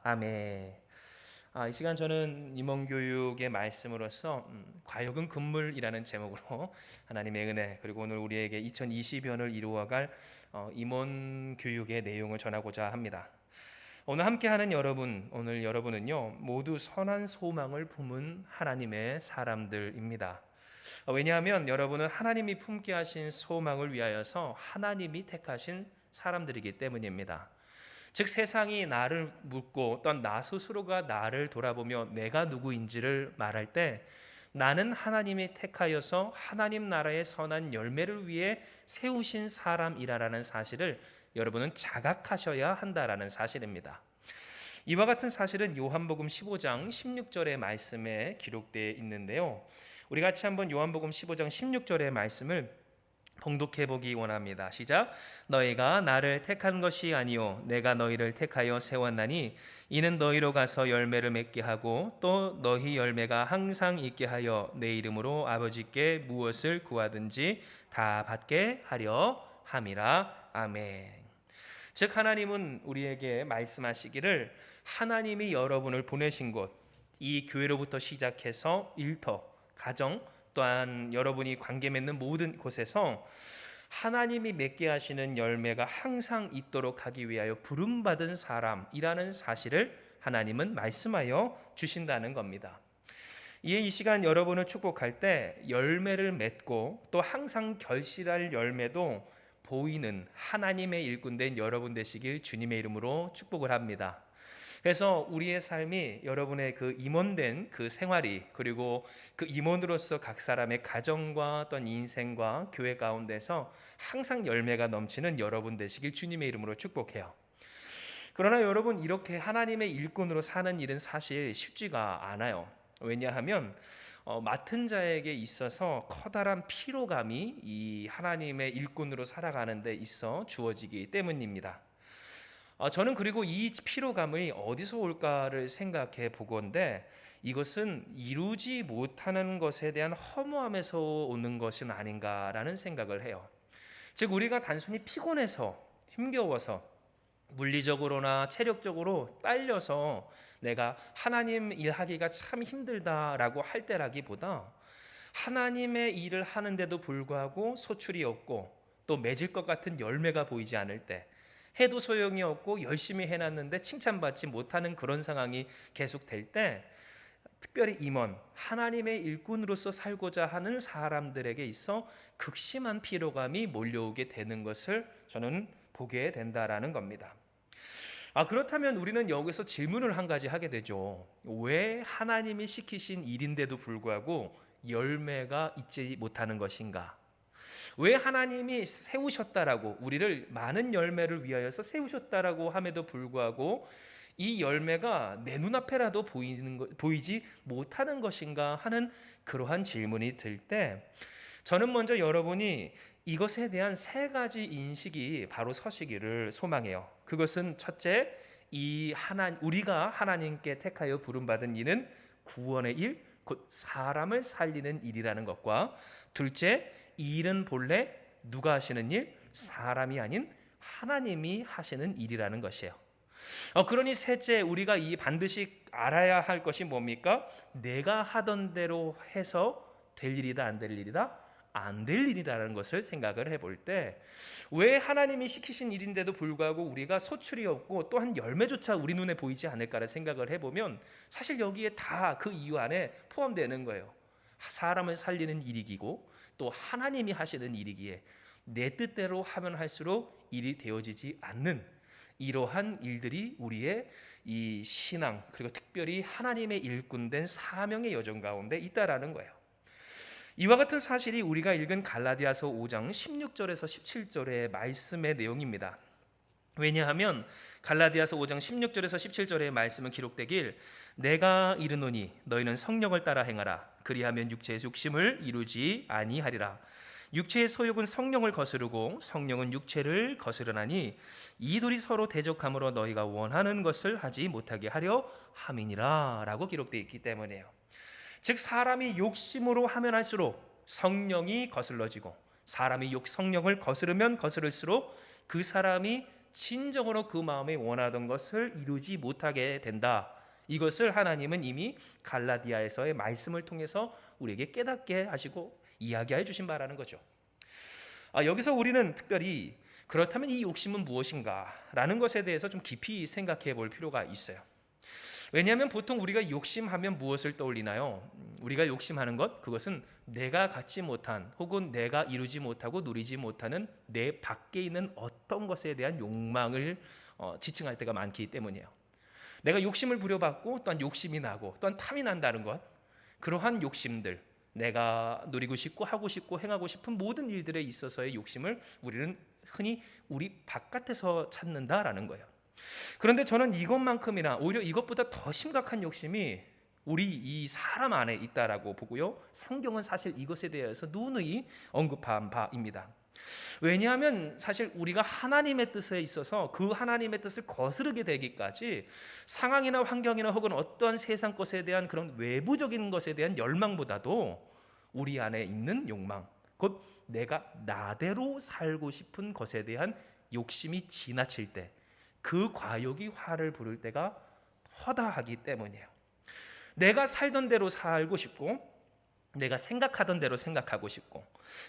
아멘. 이 시간 저는 임원교육의 말씀으로서 과역은 금물이라는 제목으로 하나님의 은혜 그리고 오늘 우리에게 2020년을 이루어갈 임원교육의 내용을 전하고자 합니다. 오늘 함께하는 오늘 여러분은요 모두 선한 소망을 품은 하나님의 사람들입니다. 왜냐하면 여러분은 하나님이 품게 하신 소망을 위하여서 하나님이 택하신 사람들이기 때문입니다. 즉 세상이 나를 묻고 또한 나 스스로가 나를 돌아보며 내가 누구인지를 말할 때 나는 하나님이 택하여서 하나님 나라의 선한 열매를 위해 세우신 사람이라는 사실을 여러분은 자각하셔야 한다라는 사실입니다. 이와 같은 사실은 요한복음 15장 16절의 말씀에 기록되어 있는데요. 우리 같이 한번 요한복음 15장 16절의 말씀을 봉독해 보기 원합니다. 시작. 너희가 나를 택한 것이 아니요 내가 너희를 택하여 세웠나니 이는 너희로 가서 열매를 맺게 하고 또 너희 열매가 항상 있게 하여 내 이름으로 아버지께 무엇을 구하든지 다 받게 하려 함이라. 아멘. 즉 하나님은 우리에게 말씀하시기를 하나님이 여러분을 보내신 곳, 이 교회로부터 시작해서 일터, 가정 또한 여러분이 관계 맺는 모든 곳에서 하나님이 맺게 하시는 열매가 항상 있도록 하기 위하여 부름받은 사람이라는 사실을 하나님은 말씀하여 주신다는 겁니다. 이에 이 시간 여러분을 축복할 때 열매를 맺고 또 항상 결실할 열매도 보이는 하나님의 일꾼된 여러분 되시길 주님의 이름으로 축복을 합니다. 그래서 우리의 삶이 여러분의 그 임원된 그 생활이 그리고 그 임원으로서 각 사람의 가정과 어떤 인생과 교회 가운데서 항상 열매가 넘치는 여러분 되시길 주님의 이름으로 축복해요. 그러나 여러분 이렇게 하나님의 일꾼으로 사는 일은 사실 쉽지가 않아요. 왜냐하면 맡은 자에게 있어서 커다란 피로감이 이 하나님의 일꾼으로 살아가는 데 있어 주어지기 때문입니다. 저는 그리고 이 피로감이 어디서 올까를 생각해 보건대 이것은 이루지 못하는 것에 대한 허무함에서 오는 것은 아닌가라는 생각을 해요. 즉 우리가 단순히 피곤해서 힘겨워서 물리적으로나 체력적으로 딸려서 내가 하나님 일하기가 참 힘들다라고 할 때라기보다 하나님의 일을 하는데도 불구하고 소출이 없고 또 맺을 것 같은 열매가 보이지 않을 때 해도 소용이 없고 열심히 해놨는데 칭찬받지 못하는 그런 상황이 계속될 때 특별히 임원, 하나님의 일꾼으로서 살고자 하는 사람들에게 있어 극심한 피로감이 몰려오게 되는 것을 저는 보게 된다라는 겁니다. 그렇다면 우리는 여기서 질문을 한 가지 하게 되죠. 왜 하나님이 시키신 일인데도 불구하고 열매가 있지 못하는 것인가? 왜 하나님이 세우셨다라고 우리를 많은 열매를 위하여서 세우셨다라고 함에도 불구하고 이 열매가 내 눈앞에라도 보이지 못하는 것인가 하는 그러한 질문이 들 때 저는 먼저 여러분이 이것에 대한 세 가지 인식이 바로 서시기를 소망해요. 그것은 첫째, 우리가 하나님께 택하여 부름받은 일은 구원의 일, 곧 사람을 살리는 일이라는 것과 둘째, 이 일은 본래 누가 하시는 일? 사람이 아닌 하나님이 하시는 일이라는 것이에요. 그러니 셋째, 우리가 반드시 알아야 할 것이 뭡니까? 내가 하던 대로 해서 될 일이다 안 될 일이다? 안 될 일이라는 것을 생각을 해볼 때 왜 하나님이 시키신 일인데도 불구하고 우리가 소출이 없고 또한 열매조차 우리 눈에 보이지 않을까를 생각을 해보면 사실 여기에 다 그 이유 안에 포함되는 거예요. 사람을 살리는 일이기고 또 하나님이 하시는 일이기에 내 뜻대로 하면 할수록 일이 되어지지 않는 이러한 일들이 우리의 이 신앙 그리고 특별히 하나님의 일꾼된 사명의 여정 가운데 있다라는 거예요. 이와 같은 사실이 우리가 읽은 갈라디아서 5장 16절에서 17절의 말씀의 내용입니다. 왜냐하면 갈라디아서 5장 16절에서 17절의 말씀은 기록되길 내가 이르노니 너희는 성령을 따라 행하라 그리하면 육체의 욕심을 이루지 아니하리라. 육체의 소욕은 성령을 거스르고 성령은 육체를 거스르나니 이 둘이 서로 대적함으로 너희가 원하는 것을 하지 못하게 하려 함이니라 라고 기록되어 있기 때문이에요. 즉 사람이 욕심으로 하면 할수록 성령이 거슬러지고 사람이 성령을 거스르면 거스를수록 그 사람이 진정으로 그 마음에 원하던 것을 이루지 못하게 된다. 이것을 하나님은 이미 갈라디아에서의 말씀을 통해서 우리에게 깨닫게 하시고 이야기해 주신 바라는 거죠. 여기서 우리는 특별히 그렇다면 이 욕심은 무엇인가 라는 것에 대해서 좀 깊이 생각해 볼 필요가 있어요. 왜냐하면 보통 우리가 욕심하면 무엇을 떠올리나요? 우리가 욕심하는 것, 그것은 내가 갖지 못한 혹은 내가 이루지 못하고 누리지 못하는 내 밖에 있는 어떤 것에 대한 욕망을 지칭할 때가 많기 때문이에요. 내가 욕심을 부려받고 또한 욕심이 나고 또한 탐이 난다는 것, 그러한 욕심들, 내가 누리고 싶고 하고 싶고 행하고 싶은 모든 일들에 있어서의 욕심을 우리는 흔히 우리 바깥에서 찾는다라는 거예요. 그런데 저는 이것만큼이나 오히려 이것보다 더 심각한 욕심이 우리 이 사람 안에 있다라고 보고요. 성경은 사실 이것에 대해서 누누이 언급한 바입니다. 왜냐하면 사실 우리가 하나님의 뜻에 있어서 그 하나님의 뜻을 거스르게 되기까지 상황이나 환경이나 혹은 어떠한 세상 것에 대한 그런 외부적인 것에 대한 열망보다도 우리 안에 있는 욕망, 곧 내가 나대로 살고 싶은 것에 대한 욕심이 지나칠 때, 그 과욕이 화를 부를 때가 허다하기 때문이에요. 내가 살던 대로 살고 싶고, 내가 생각하던 대로 생각하고 싶고,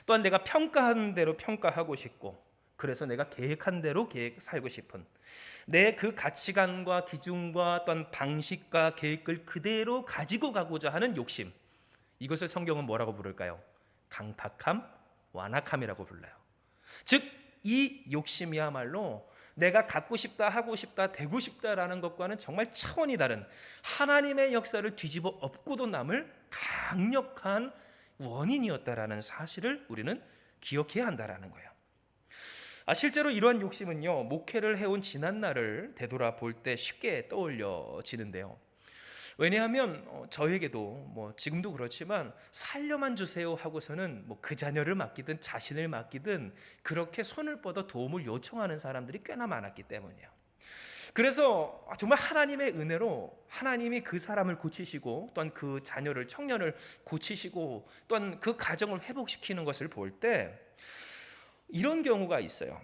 또한 내가 평가하는 대로 평가하고 싶고, 그래서 내가 계획한 대로 살고 싶은 내 그 가치관과 기준과 또한 방식과 계획을 그대로 가지고 가고자 하는 욕심, 이것을 성경은 뭐라고 부를까요? 강팍함, 완악함이라고 불러요. 즉 이 욕심이야말로 내가 갖고 싶다, 하고 싶다, 되고 싶다라는 것과는 정말 차원이 다른 하나님의 역사를 뒤집어 엎고도 남을 강력한 원인이었다라는 사실을 우리는 기억해야 한다라는 거예요. 실제로 이러한 욕심은요, 목회를 해온 지난 날을 되돌아볼 때 쉽게 떠올려지는데요. 왜냐하면 저에게도 지금도 그렇지만 살려만 주세요 하고서는 그 자녀를 맡기든 자신을 맡기든 그렇게 손을 뻗어 도움을 요청하는 사람들이 꽤나 많았기 때문이에요. 그래서 정말 하나님의 은혜로 하나님이 그 사람을 고치시고 또한 그 자녀를, 청년을 고치시고 또한 그 가정을 회복시키는 것을 볼 때 이런 경우가 있어요.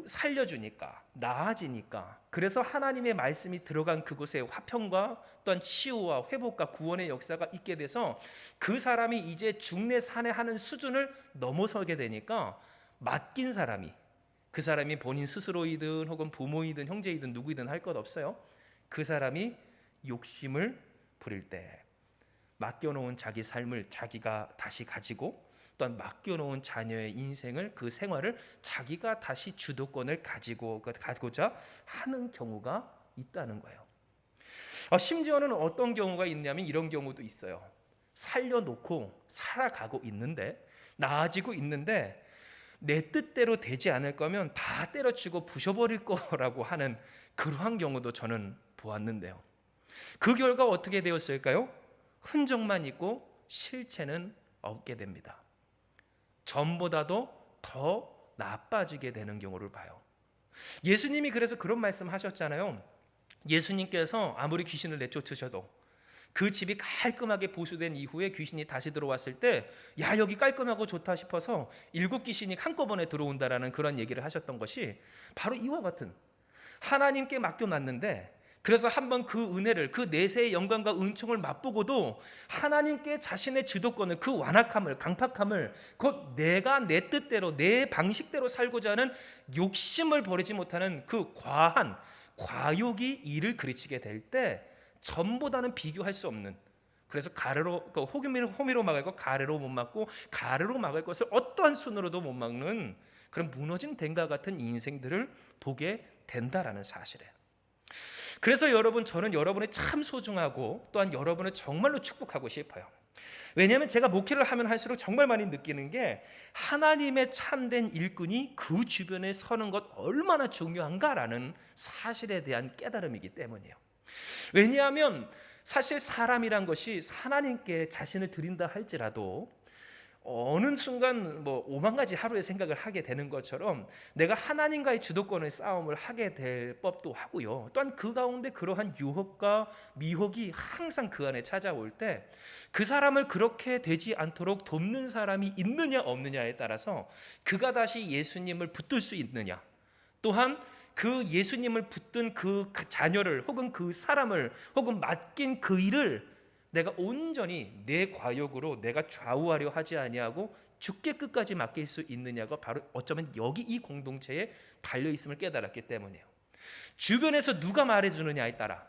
살려주니까, 나아지니까, 그래서 하나님의 말씀이 들어간 그곳에 화평과 또한 치유와 회복과 구원의 역사가 있게 돼서 그 사람이 이제 중내 산해하는 수준을 넘어서게 되니까 맡긴 사람이, 그 사람이 본인 스스로이든 혹은 부모이든 형제이든 누구이든 할 것 없어요. 그 사람이 욕심을 부릴 때 맡겨놓은 자기 삶을 자기가 다시 가지고 또한 맡겨놓은 자녀의 인생을, 그 생활을 자기가 다시 주도권을 가지고자 하는 경우가 있다는 거예요. 심지어는 어떤 경우가 있냐면 이런 경우도 있어요. 살려놓고 살아가고 있는데, 나아지고 있는데 내 뜻대로 되지 않을 거면 다 때려치고 부셔버릴 거라고 하는 그러한 경우도 저는 보았는데요. 그 결과 어떻게 되었을까요? 흔적만 있고 실체는 없게 됩니다. 전보다도 더 나빠지게 되는 경우를 봐요. 예수님이 그래서 그런 말씀 하셨잖아요. 예수님께서 아무리 귀신을 내쫓으셔도 그 집이 깔끔하게 보수된 이후에 귀신이 다시 들어왔을 때, 야, 여기 깔끔하고 좋다 싶어서 7 귀신이 한꺼번에 들어온다라는 그런 얘기를 하셨던 것이 바로 이와 같은, 하나님께 맡겨놨는데 그래서 한번 그 은혜를, 그 내세의 영광과 은총을 맛보고도 하나님께 자신의 주도권을, 그 완악함을, 강팍함을, 곧 내가 내 뜻대로 내 방식대로 살고자 하는 욕심을 버리지 못하는 그 과한 과욕이 이를 그르치게 될 때 전보다는 비교할 수 없는, 그래서 가래로, 호미로 막을 것 가래로 못 막고 가래로 막을 것을 어떠한 순으로도 못 막는 그런 무너진 댐과 같은 인생들을 보게 된다라는 사실이에요. 그래서 여러분, 저는 여러분이 참 소중하고 또한 여러분을 정말로 축복하고 싶어요. 왜냐하면 제가 목회를 하면 할수록 정말 많이 느끼는 게 하나님의 참된 일꾼이 그 주변에 서는 것 얼마나 중요한가라는 사실에 대한 깨달음이기 때문이에요. 왜냐하면 사실 사람이란 것이 하나님께 자신을 드린다 할지라도 어느 순간 5만 가지 하루의 생각을 하게 되는 것처럼 내가 하나님과의 주도권의 싸움을 하게 될 법도 하고요. 또한 그 가운데 그러한 유혹과 미혹이 항상 그 안에 찾아올 때 그 사람을 그렇게 되지 않도록 돕는 사람이 있느냐 없느냐에 따라서 그가 다시 예수님을 붙들 수 있느냐, 또한 그 예수님을 붙든 그 자녀를 혹은 그 사람을 혹은 맡긴 그 일을 내가 온전히 내 과욕으로 내가 좌우하려 하지 아니하고 죽게 끝까지 맡길 수 있느냐가 바로 어쩌면 여기 이 공동체에 달려 있음을 깨달았기 때문이에요. 주변에서 누가 말해주느냐에 따라,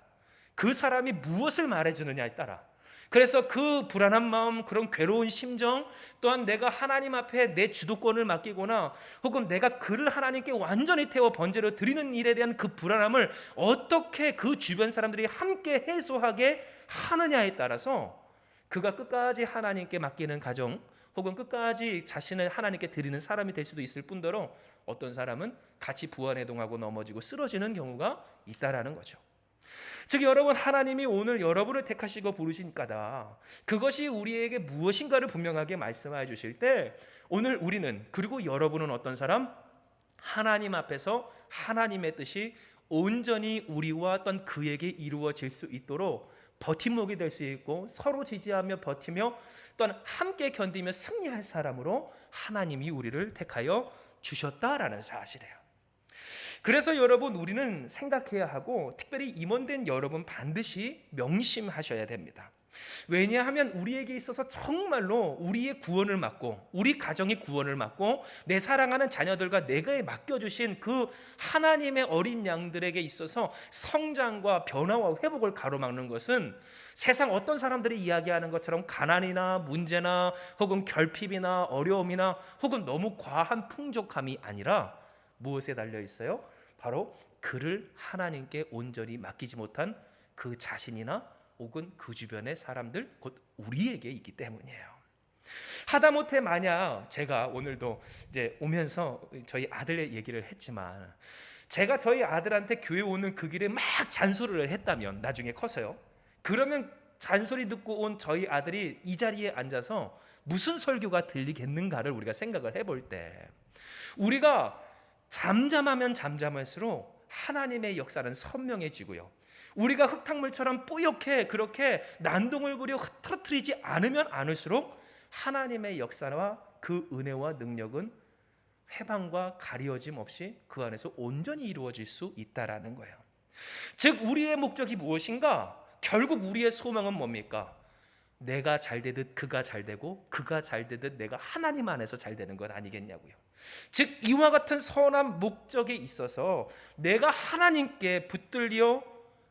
그 사람이 무엇을 말해주느냐에 따라, 그래서 그 불안한 마음, 그런 괴로운 심정, 또한 내가 하나님 앞에 내 주도권을 맡기거나 혹은 내가 그를 하나님께 완전히 태워 번제로 드리는 일에 대한 그 불안함을 어떻게 그 주변 사람들이 함께 해소하게 하느냐에 따라서 그가 끝까지 하나님께 맡기는 가정 혹은 끝까지 자신을 하나님께 드리는 사람이 될 수도 있을 뿐더러 어떤 사람은 같이 부안해동하고 넘어지고 쓰러지는 경우가 있다라는 거죠. 즉 여러분, 하나님이 오늘 여러분을 택하시고 부르신 까다, 그것이 우리에게 무엇인가를 분명하게 말씀해 주실 때 오늘 우리는, 그리고 여러분은 어떤 사람? 하나님 앞에서 하나님의 뜻이 온전히 우리와 어떤 그에게 이루어질 수 있도록 버팀목이 될 수 있고 서로 지지하며 버티며 또한 함께 견디며 승리할 사람으로 하나님이 우리를 택하여 주셨다라는 사실이에요. 그래서 여러분, 우리는 생각해야 하고 특별히 임원된 여러분 반드시 명심하셔야 됩니다. 왜냐하면 우리에게 있어서 정말로 우리의 구원을 맡고 우리 가정의 구원을 맡고 내 사랑하는 자녀들과 내가 맡겨주신 그 하나님의 어린 양들에게 있어서 성장과 변화와 회복을 가로막는 것은 세상 어떤 사람들이 이야기하는 것처럼 가난이나 문제나 혹은 결핍이나 어려움이나 혹은 너무 과한 풍족함이 아니라 무엇에 달려 있어요? 바로 그를 하나님께 온전히 맡기지 못한 그 자신이나 혹은 그 주변의 사람들, 곧 우리에게 있기 때문이에요. 하다못해 만약 제가 오늘도 이제 오면서 저희 아들의 얘기를 했지만, 제가 저희 아들한테 교회 오는 그 길에 막 잔소리를 했다면 나중에 커서요, 그러면 잔소리 듣고 온 저희 아들이 이 자리에 앉아서 무슨 설교가 들리겠는가를 우리가 생각을 해볼 때, 우리가 잠잠하면 잠잠할수록 하나님의 역사는 선명해지고요, 우리가 흙탕물처럼 뿌옇게 그렇게 난동을 부려 흐트러뜨리지 않으면 않을수록 하나님의 역사와 그 은혜와 능력은 회방과 가리어짐 없이 그 안에서 온전히 이루어질 수 있다라는 거예요. 즉 우리의 목적이 무엇인가? 결국 우리의 소망은 뭡니까? 내가 잘 되듯 그가 잘 되고 그가 잘 되듯 내가 하나님 안에서 잘 되는 것 아니겠냐고요. 즉 이와 같은 선한 목적에 있어서 내가 하나님께 붙들려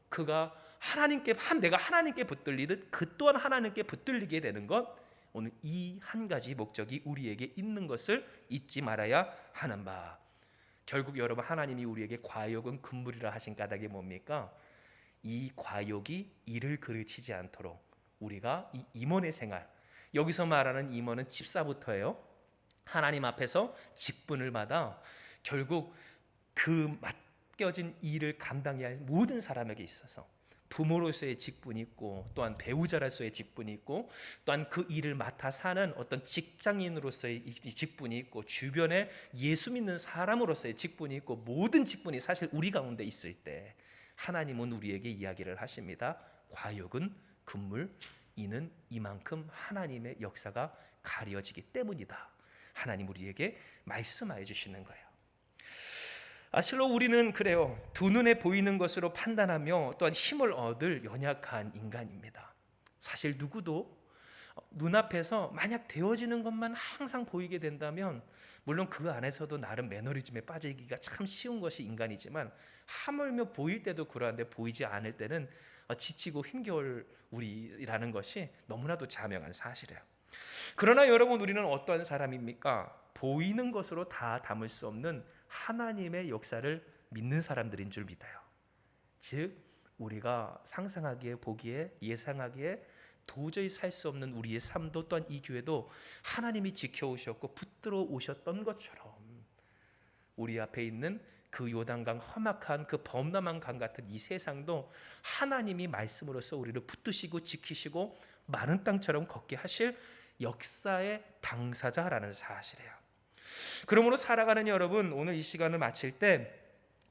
그가 하나님께 내가 하나님께 붙들리듯 그 또한 하나님께 붙들리게 되는 것, 오늘 이 한 가지 목적이 우리에게 있는 것을 잊지 말아야 하는 바. 결국 여러분, 하나님이 우리에게 과욕은 금물이라 하신 까닭이 뭡니까? 이 과욕이 이를 그르치지 않도록 우리가 이 임원의 생활, 여기서 말하는 임원은 집사부터예요. 하나님 앞에서 직분을 받아 결국 그 맡겨진 일을 감당해야 할 모든 사람에게 있어서 부모로서의 직분이 있고 또한 배우자로서의 직분이 있고 또한 그 일을 맡아 사는 어떤 직장인으로서의 직분이 있고 주변에 예수 믿는 사람으로서의 직분이 있고, 모든 직분이 사실 우리 가운데 있을 때 하나님은 우리에게 이야기를 하십니다. 과욕은 금물, 이는 이만큼 하나님의 역사가 가려지기 때문이다. 하나님 우리에게 말씀하여 주시는 거예요. 실로 우리는 그래요, 두 눈에 보이는 것으로 판단하며 또한 힘을 얻을 연약한 인간입니다. 사실 누구도 눈앞에서 만약 되어지는 것만 항상 보이게 된다면, 물론 그 안에서도 나름 매너리즘에 빠지기가 참 쉬운 것이 인간이지만, 하물며 보일 때도 그러한데 보이지 않을 때는 지치고 힘겨울 우리라는 것이 너무나도 자명한 사실이에요. 그러나 여러분, 우리는 어떠한 사람입니까? 보이는 것으로 다 담을 수 없는 하나님의 역사를 믿는 사람들인 줄 믿어요. 즉 우리가 상상하기에, 보기에, 예상하기에 도저히 살 수 없는 우리의 삶도 또한 이 교회도 하나님이 지켜오셨고 붙들어 오셨던 것처럼 우리 앞에 있는 그 요단강, 험악한 그 범람한 강 같은 이 세상도 하나님이 말씀으로써 우리를 붙드시고 지키시고 마른 땅처럼 걷게 하실 역사의 당사자라는 사실이에요. 그러므로 살아가는 여러분, 오늘 이 시간을 마칠 때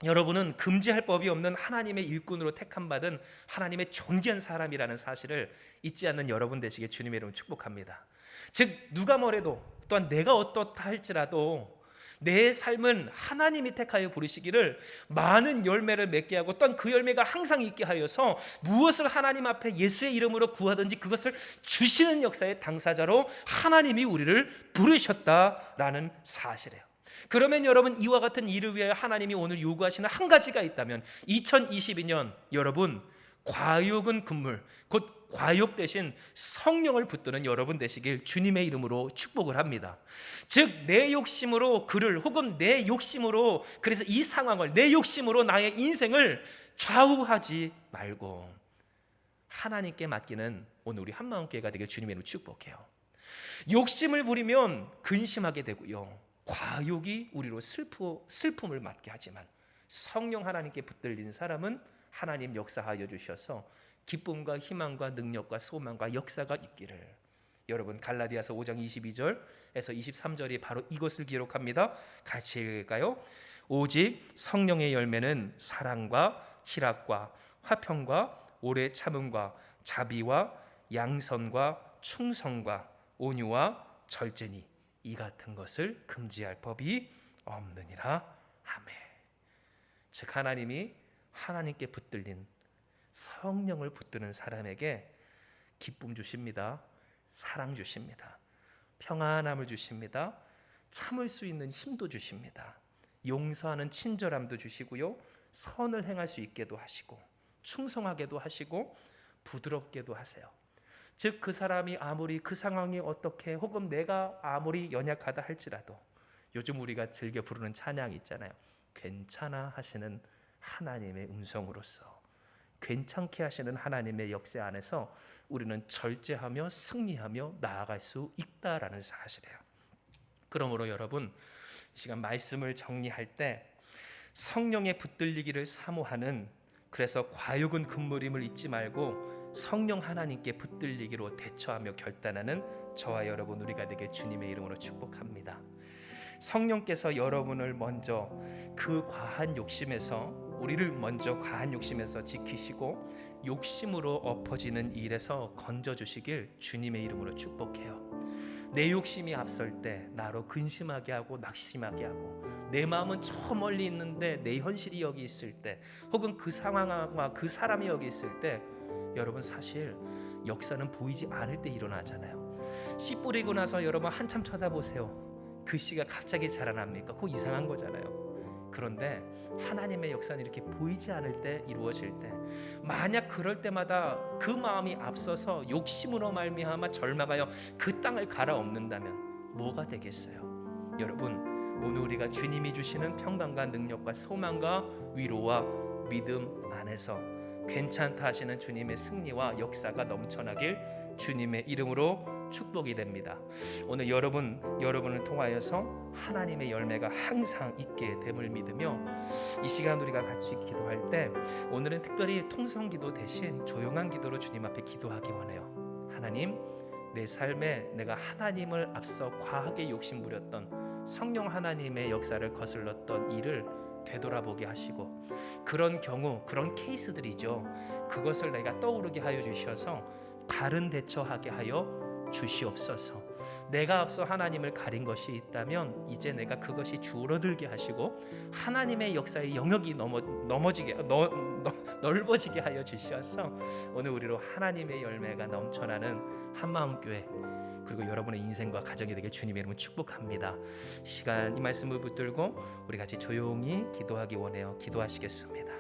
여러분은 금지할 법이 없는 하나님의 일꾼으로 택함받은 하나님의 존귀한 사람이라는 사실을 잊지 않는 여러분 되시게 주님의 이름으로 축복합니다. 즉 누가 뭐래도 또한 내가 어떻다 할지라도 내 삶은 하나님이 택하여 부르시기를 많은 열매를 맺게 하고 또한 그 열매가 항상 있게 하여서 무엇을 하나님 앞에 예수의 이름으로 구하든지 그것을 주시는 역사의 당사자로 하나님이 우리를 부르셨다라는 사실이에요. 그러면 여러분, 이와 같은 일을 위하여 하나님이 오늘 요구하시는 한 가지가 있다면 2022년 여러분, 과욕은 금물, 곧 과욕 대신 성령을 붙드는 여러분 되시길 주님의 이름으로 축복을 합니다. 즉 내 욕심으로 그를, 혹은 내 욕심으로, 그래서 이 상황을 내 욕심으로 나의 인생을 좌우하지 말고 하나님께 맡기는 오늘 우리 한마음교회가 되길 주님의 이름으로 축복해요. 욕심을 부리면 근심하게 되고요, 과욕이 우리로 슬픔을 맞게 하지만 성령 하나님께 붙들린 사람은 하나님 역사하여 주셔서 기쁨과 희망과 능력과 소망과 역사가 있기를. 여러분, 갈라디아서 5장 22절에서 23절이 바로 이것을 기록합니다. 같이 읽을까요? 오직 성령의 열매는 사랑과 희락과 화평과 오래 참음과 자비와 양선과 충성과 온유와 절제니 이 같은 것을 금지할 법이 없느니라. 아멘. 즉 하나님이 하나님께 붙들린 성령을 붙드는 사람에게 기쁨 주십니다. 사랑 주십니다. 평안함을 주십니다. 참을 수 있는 힘도 주십니다. 용서하는 친절함도 주시고요, 선을 행할 수 있게도 하시고 충성하게도 하시고 부드럽게도 하세요. 즉 그 사람이 아무리 그 상황이 어떻게, 혹은 내가 아무리 연약하다 할지라도 요즘 우리가 즐겨 부르는 찬양이 있잖아요. 괜찮아 하시는 하나님의 음성으로서, 괜찮게 하시는 하나님의 역사 안에서 우리는 절제하며 승리하며 나아갈 수 있다라는 사실이에요. 그러므로 여러분, 이 시간 말씀을 정리할 때 성령에 붙들리기를 사모하는, 그래서 과욕은 금물임을 잊지 말고 성령 하나님께 붙들리기로 대처하며 결단하는 저와 여러분 우리가 되게 주님의 이름으로 축복합니다. 성령께서 여러분을 먼저 그 과한 욕심에서, 우리를 먼저 과한 욕심에서 지키시고 욕심으로 엎어지는 일에서 건져주시길 주님의 이름으로 축복해요. 내 욕심이 앞설 때 나로 근심하게 하고 낙심하게 하고, 내 마음은 저 멀리 있는데 내 현실이 여기 있을 때, 혹은 그 상황과 그 사람이 여기 있을 때, 여러분 사실 역사는 보이지 않을 때 일어나잖아요. 씨 뿌리고 나서 여러분 한참 쳐다보세요. 그 씨가 갑자기 자라납니까? 그거 이상한 거잖아요. 그런데 하나님의 역사는 이렇게 보이지 않을 때 이루어질 때, 만약 그럴 때마다 그 마음이 앞서서 욕심으로 말미암아 절망하여 그 땅을 갈아엎는다면 뭐가 되겠어요? 여러분, 오늘 우리가 주님이 주시는 평강과 능력과 소망과 위로와 믿음 안에서 괜찮다 하시는 주님의 승리와 역사가 넘쳐나길 주님의 이름으로 축복이 됩니다. 오늘 여러분을 통하여서 하나님의 열매가 항상 있게 됨을 믿으며 이 시간 우리가 같이 기도할 때, 오늘은 특별히 통성기도 대신 조용한 기도로 주님 앞에 기도하기 원해요. 하나님, 내 삶에 내가 하나님을 앞서 과하게 욕심부렸던, 성령 하나님의 역사를 거슬렀던 일을 되돌아보게 하시고, 그런 경우, 그런 케이스들이죠, 그것을 내가 떠오르게 하여 주셔서 다른 대처하게 하여 주시옵소서. 내가 앞서 하나님을 가린 것이 있다면 이제 내가 그것이 줄어들게 하시고 하나님의 역사의 영역이 넓어지게 하여 주셔서 오늘 우리로 하나님의 열매가 넘쳐나는 한마음교회, 그리고 여러분의 인생과 가정이 되길 주님의 이름으로 축복합니다. 시간 이 말씀을 붙들고 우리 같이 조용히 기도하기 원해요. 기도하시겠습니다.